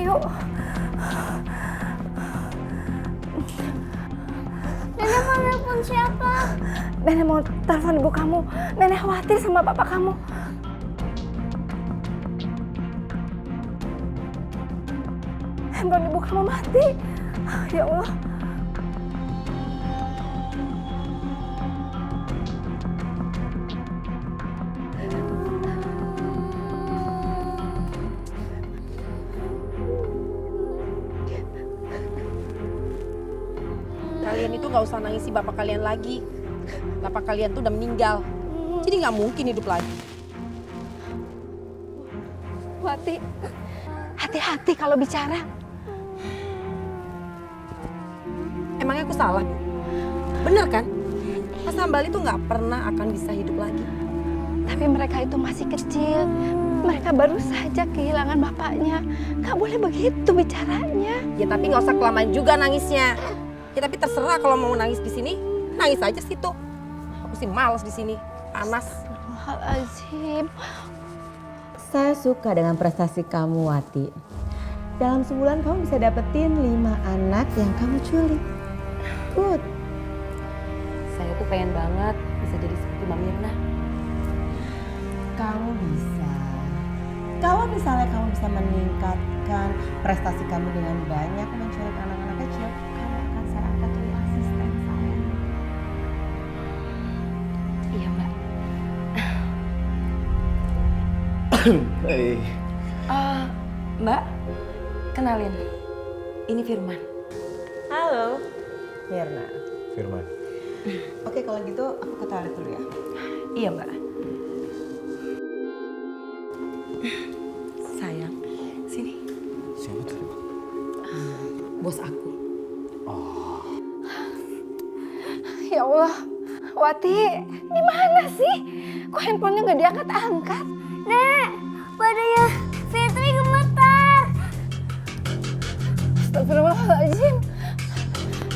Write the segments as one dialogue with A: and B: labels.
A: yuk.
B: Nenek mau nelfon siapa?
A: Nenek mau telepon ibu kamu. Nenek khawatir sama bapak kamu. Handphone ibu kamu mati. Ya Allah.
C: Kalian itu gak usah nangisi bapak kalian lagi. Bapak kalian tuh udah meninggal. Jadi gak mungkin hidup lagi.
A: Wati, hati-hati kalau bicara.
C: Emangnya aku salah? Bener kan? Mas Hambali tuh gak pernah akan bisa hidup lagi.
A: Tapi mereka itu masih kecil. Mereka baru saja kehilangan bapaknya. Gak boleh begitu bicaranya.
C: Ya tapi gak usah kelamaan juga nangisnya. Ya tapi terserah kalau mau nangis di sini, nangis aja situ. Aku sih males di sini, panas.
A: Astagfirullahaladzim.
D: Saya suka dengan prestasi kamu, Wati. Dalam sebulan kamu bisa dapetin 5 anak yang kamu culik. Good.
E: Saya tuh pengen banget bisa jadi seperti Mbak Mirna.
D: Kamu bisa. Kalau misalnya kamu bisa meningkatkan prestasi kamu dengan banyak menculik anak-anak kecil, kamu akan saya angkat jadi asisten saya.
E: Iya Mbak.
F: Hei.
E: Mbak, kenalin. Ini Firman.
D: Halo, Mirna.
F: Firman.
D: Oke, kalau gitu aku ke toilet dulu ya.
E: Iya Mbak. Sayang, sini.
F: Siapa tuh?
E: Bos aku.
A: Ya Allah, Wati, di mana sih? Kok handphonenya nggak diangkat-angkat?
B: Nek, badannya Fitri gemetar.
A: Astagfirullahaladzim.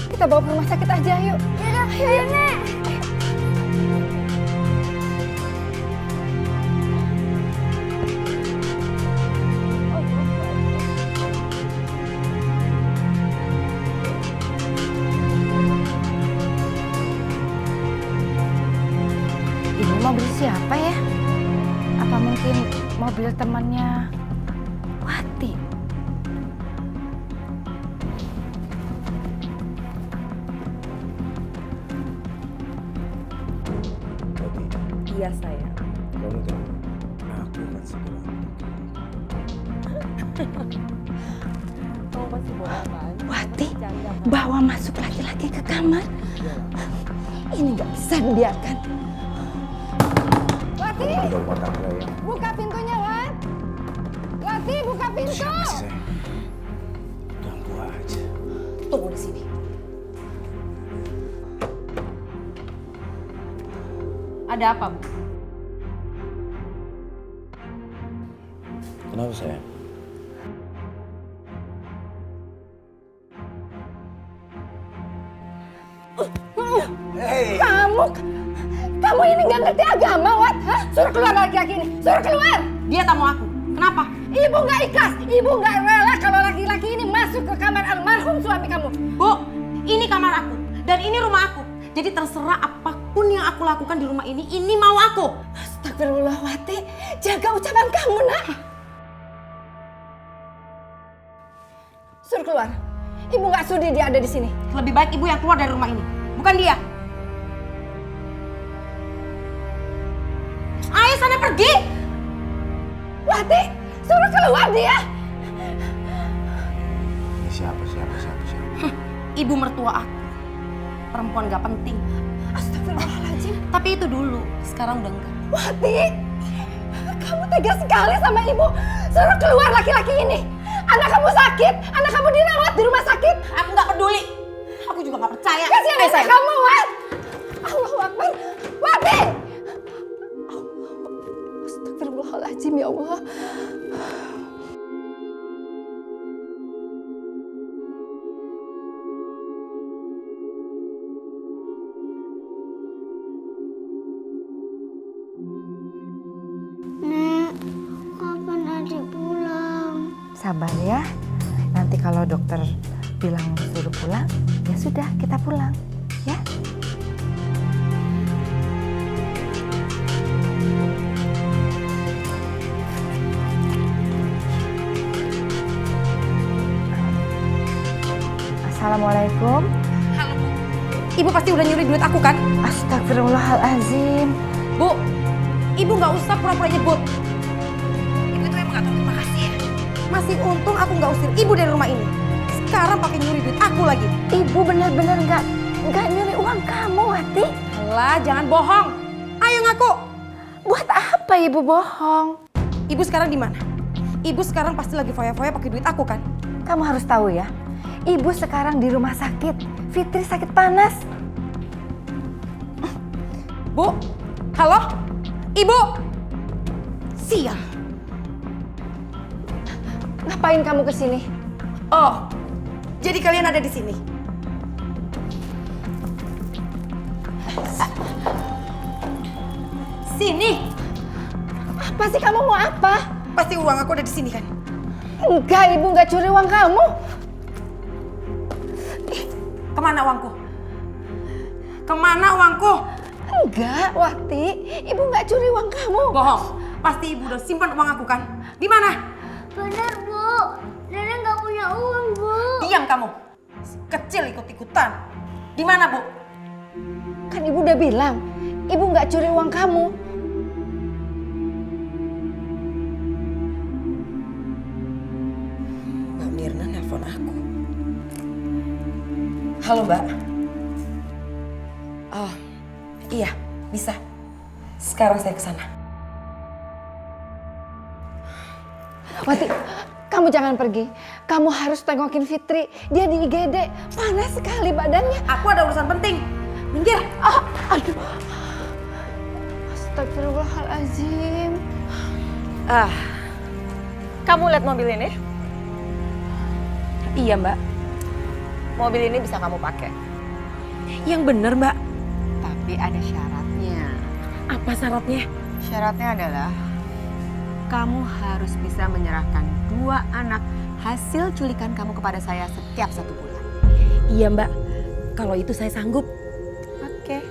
A: Kita bawa ke rumah sakit aja yuk.
B: Yaudah, ayo Nek.
A: Ini mobil siapa ya? Apa mungkin mobil temannya Wati?
F: Wati,
E: Iya sayang.
F: kamu tahu, aku akan segera
E: Kamu masih bohong kan?
A: Wati bawa masuk laki-laki ke kamar. Ini nggak bisa dibiarkan. Wati,
F: Udah rumah tangga ya.
A: buka pintunya, Wat. Wati, buka pintu.
F: Siapa sih saya? Ganggu aja.
C: Tunggu di sini. Ada apa, Bu?
F: Kenapa saya?
A: Kamu ini nggak ngerti agama, Wat. Hah? Suruh keluar laki-laki ini, suruh keluar.
C: Dia tamu aku. Kenapa?
A: Ibu nggak ikhlas, ibu nggak rela kalau laki-laki ini masuk ke kamar almarhum suami kamu.
C: Bu, ini kamar aku. Dan ini rumah aku. Jadi terserah apapun yang aku lakukan di rumah ini mau aku.
A: Astagfirullah, Wati. Jaga ucapan kamu, nak. Suruh keluar. Ibu nggak sudi dia ada di sini.
C: Lebih baik ibu yang keluar dari rumah ini. Bukan dia. Ayo sana pergi.
A: Wati, suruh keluar dia.
F: Ini siapa?
C: Ibu mertua aku. Perempuan gak penting.
A: Astagfirullahaladzim.
C: Tapi itu dulu. Sekarang udah enggak.
A: Wati, kamu tega sekali sama ibu. Suruh keluar laki-laki ini. Anak kamu sakit, anak kamu dirawat di rumah sakit.
C: Aku gak peduli. Aku juga gak percaya.
A: Kasihan
C: Ayo,
A: anak
C: sayang.
A: kamu, Wat. Allahu Akbar. Wati. Astagfirullahaladzim, ya Allah.
B: Nek, kapan adik pulang?
A: Sabar ya.
D: Nanti kalau dokter bilang suruh pulang, ya sudah kita pulang, ya. Assalamualaikum.
C: Halo Bu. Ibu pasti udah nyuri duit aku kan?
D: Astagfirullahalazim.
C: Bu, Ibu nggak usah pura-pura nyebut. Ibu itu emang nggak tahu terima kasih ya. Masih untung aku nggak usir Ibu dari rumah ini. Sekarang pakai nyuri duit aku lagi.
D: Ibu benar-benar nggak nyuri uang kamu, Wati.
C: Alah, jangan bohong. Ayo ngaku.
D: Buat apa Ibu bohong?
C: Ibu sekarang di mana? Ibu sekarang pasti lagi foya-foya pakai duit aku kan?
D: Kamu harus tahu ya, Ibu sekarang di rumah sakit. Fitri sakit panas.
C: Bu, halo? Ibu? Sial.
A: Ngapain kamu kesini?
C: Oh, jadi kalian ada di sini? Sini?
A: Apa sih kamu mau apa?
C: Pasti uang aku ada di sini kan?
A: Enggak, Ibu nggak curi uang kamu.
C: Kemana uangku? Kemana uangku?
A: Enggak, Wati. Ibu nggak curi uang kamu.
C: Bohong. Pasti ibu udah simpan uang aku kan? Di mana?
B: Benar, Bu. Nenek nggak punya uang, Bu.
C: Diam kamu. Si kecil ikut-ikutan. Di mana, Bu?
A: Kan Ibu udah bilang, Ibu nggak curi uang kamu.
C: Mbak Mirna nelpon aku. Halo, Mbak. Oh, iya, bisa. Sekarang saya ke sana.
A: Wati, kamu jangan pergi. Kamu harus tengokin Fitri. Dia di IGD. Panas sekali badannya.
C: Aku ada urusan penting. Minggir.
A: Aduh. Astagfirullahaladzim.
D: Kamu lihat mobil ini?
C: Iya, Mbak.
D: Mobil ini bisa kamu pakai.
C: Yang bener, Mbak.
D: Tapi ada syaratnya.
C: Apa syaratnya?
D: Syaratnya adalah kamu harus bisa menyerahkan 2 anak hasil culikan kamu kepada saya setiap 1 bulan.
C: Iya, Mbak. Kalau itu saya sanggup.
D: Oke.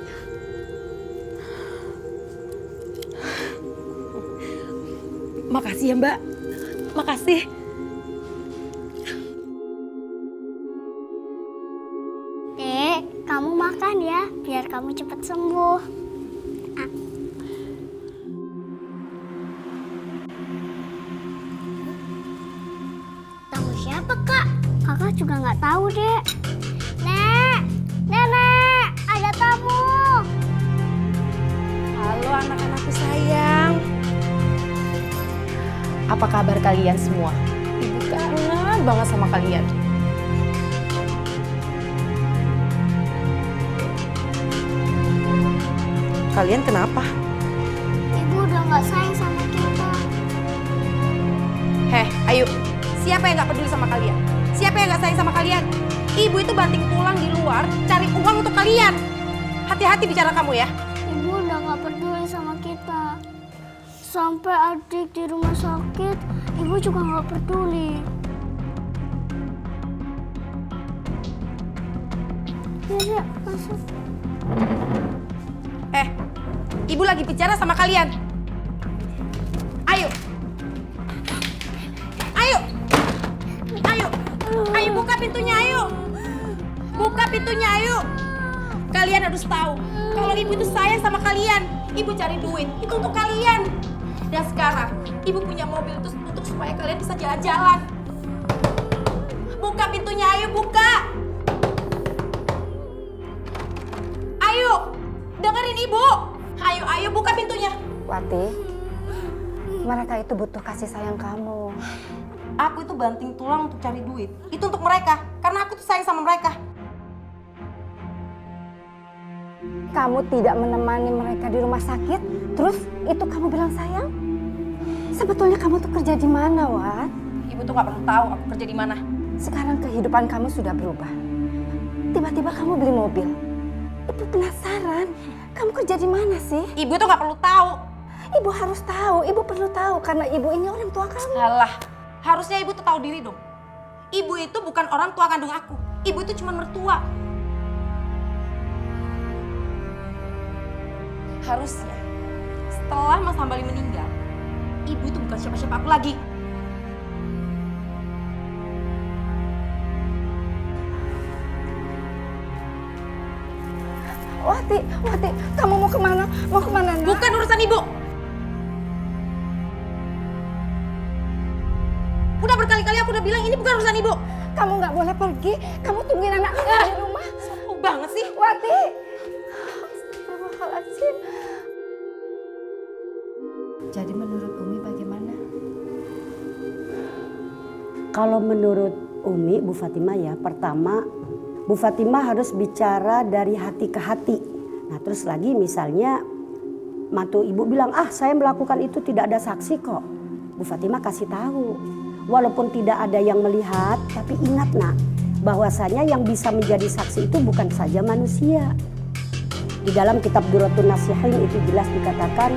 C: Makasih ya, Mbak. Makasih.
B: Dek, kamu makan ya, biar kamu cepat sembuh. Tamu siapa, Kak? Kakak juga nggak tahu, Dek. Nek, Nenek, ada tamu.
C: Halo anak-anakku sayang.
D: Apa kabar kalian semua?
C: Ibu kangen banget sama kalian. Kalian kenapa?
B: Ibu udah nggak sayang sama kita.
C: Heh, ayo. Siapa yang gak peduli sama kalian? Siapa yang gak sayang sama kalian? Ibu itu banting tulang di luar, cari uang untuk kalian. Hati-hati bicara kamu ya.
B: Ibu udah nggak peduli sama kita. Sampai adik di rumah sakit, ibu juga nggak peduli. Ya, masuk.
C: Ibu lagi bicara sama kalian. Ayo. Ayo. Ayo. Ayo buka pintunya, ayo. Buka pintunya, ayo. Kalian harus tahu, kalau ibu itu sayang sama kalian. Ibu cari duit, itu untuk kalian. Dan sekarang, ibu punya mobil itu untuk supaya kalian bisa jalan-jalan. Buka pintunya, ayo buka. Ayo, dengerin ibu. Ayo, ayo buka pintunya.
A: Wati, mereka itu butuh kasih sayang kamu.
C: Aku itu banting tulang untuk cari duit. Itu untuk mereka, karena aku tuh sayang sama mereka.
A: Kamu tidak menemani mereka di rumah sakit, terus itu kamu bilang sayang? Sebetulnya kamu tuh kerja di mana, Wat?
C: Ibu tuh gak perlu tahu aku kerja di mana.
A: Sekarang kehidupan kamu sudah berubah. Tiba-tiba kamu beli mobil. Ibu penasaran, kamu kerja di mana sih?
C: Ibu tuh gak perlu tahu.
A: Ibu harus tahu, ibu perlu tahu karena ibu ini orang tua kamu.
C: Alah, harusnya ibu tuh tahu diri dong. Ibu itu bukan orang tua kandung aku. Ibu itu cuma mertua. Harusnya setelah Mas Hambali meninggal, ibu itu bukan siapa-siapa aku lagi.
A: Wati, kamu mau kemana? Mau kemana, Nak?
C: Bukan urusan ibu. Udah berkali-kali aku udah bilang ini bukan urusan ibu.
A: Kamu nggak boleh pergi. Kamu tungguin anak kamu di rumah.
C: Sombong banget sih.
A: Wati. Astagfirullahaladzim. Jadi menurut Umi bagaimana?
G: Kalau menurut Umi, Bu Fatimah ya, pertama Bu Fatimah harus bicara dari hati ke hati. Nah terus lagi misalnya mantu ibu bilang, saya melakukan itu tidak ada saksi kok. Bu Fatimah kasih tahu. Walaupun tidak ada yang melihat, tapi ingat nak, bahwasanya yang bisa menjadi saksi itu bukan saja manusia. Di dalam kitab Duratun Nasihin itu jelas dikatakan,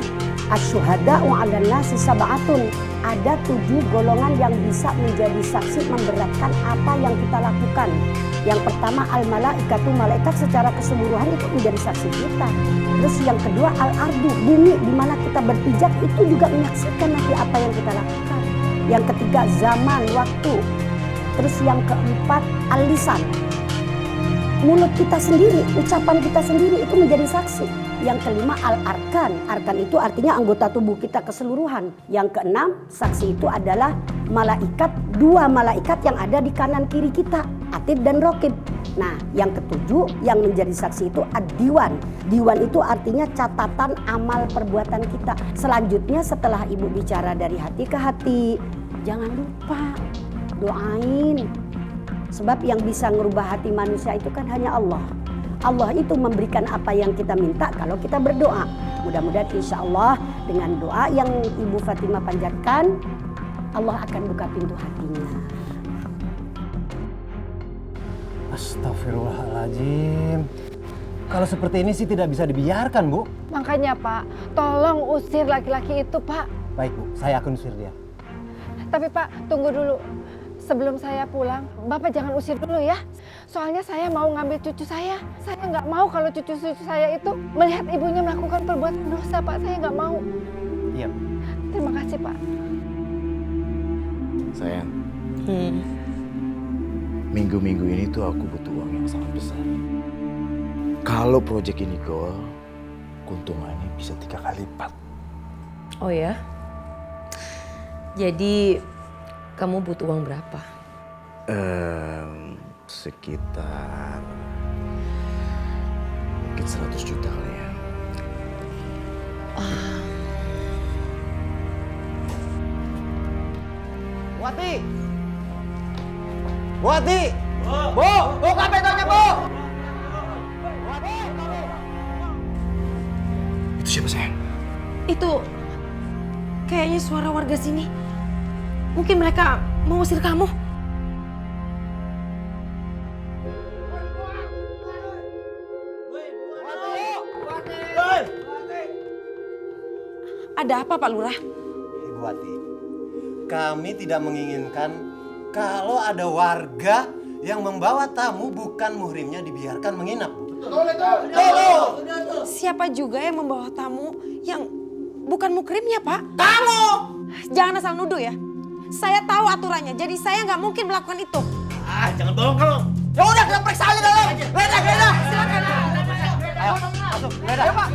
G: asyuhada'u 'alan nasi sab'atun. Ada 7 golongan yang bisa menjadi saksi memberatkan apa yang kita lakukan. Yang pertama al-malaikatu, malaikat secara keseluruhan itu menjadi saksi kita. Terus yang kedua al-ardu, bumi di mana kita berpijak itu juga menyaksikan nanti apa yang kita lakukan. Yang ketiga zaman, waktu. Terus yang keempat al-lisan. Mulut kita sendiri, ucapan kita sendiri itu menjadi saksi. Yang kelima al-arkan. Arkan itu artinya anggota tubuh kita keseluruhan. Yang keenam saksi itu adalah malaikat, 2 malaikat yang ada di kanan kiri kita, Atid dan Rokib. Nah yang ketujuh yang menjadi saksi itu ad-diwan. Diwan itu artinya catatan amal perbuatan kita. Selanjutnya setelah ibu bicara dari hati ke hati, jangan lupa doain. Sebab yang bisa ngerubah hati manusia itu kan hanya Allah. Allah itu memberikan apa yang kita minta kalau kita berdoa. Mudah-mudahan insya Allah dengan doa yang Ibu Fatimah panjatkan, Allah akan buka pintu hatinya.
H: Astagfirullahaladzim. Kalau seperti ini sih tidak bisa dibiarkan, Bu.
A: Makanya Pak, tolong usir laki-laki itu Pak.
H: Baik, Bu. Saya akan usir dia.
A: Tapi Pak, tunggu dulu. Sebelum saya pulang, Bapak jangan usir dulu ya. Soalnya saya mau ngambil cucu saya. Saya nggak mau kalau cucu-cucu saya itu melihat ibunya melakukan perbuatan dosa, Pak. Saya nggak mau.
H: Iya.
A: Terima kasih, Pak.
F: Sayang, minggu-minggu ini tuh aku butuh uang yang sangat besar. Kalau proyek ini goal, keuntungannya bisa 3 kali lipat.
E: Oh ya? Jadi kamu butuh uang berapa?
F: Sekitar mungkin 100 juta kali ya.
H: Wati! Wati! Bu! Buka pintunya, Bu!
F: Itu siapa sayang?
C: Itu kayaknya suara warga sini. Mungkin mereka mau usir kamu. Ada apa Pak Lurah?
H: Ibu Wati, kami tidak menginginkan kalau ada warga yang membawa tamu bukan muhrimnya dibiarkan menginap.
C: Siapa juga yang membawa tamu yang bukan mukrimnya Pak? Kamu! Jangan asal nuduh ya. Saya tahu aturannya, jadi saya nggak mungkin melakukan itu.
H: Jangan bohong kamu. Ya udah kita periksa aja dalam. Geledah. Silakan. Ayo, masuk. Geledah.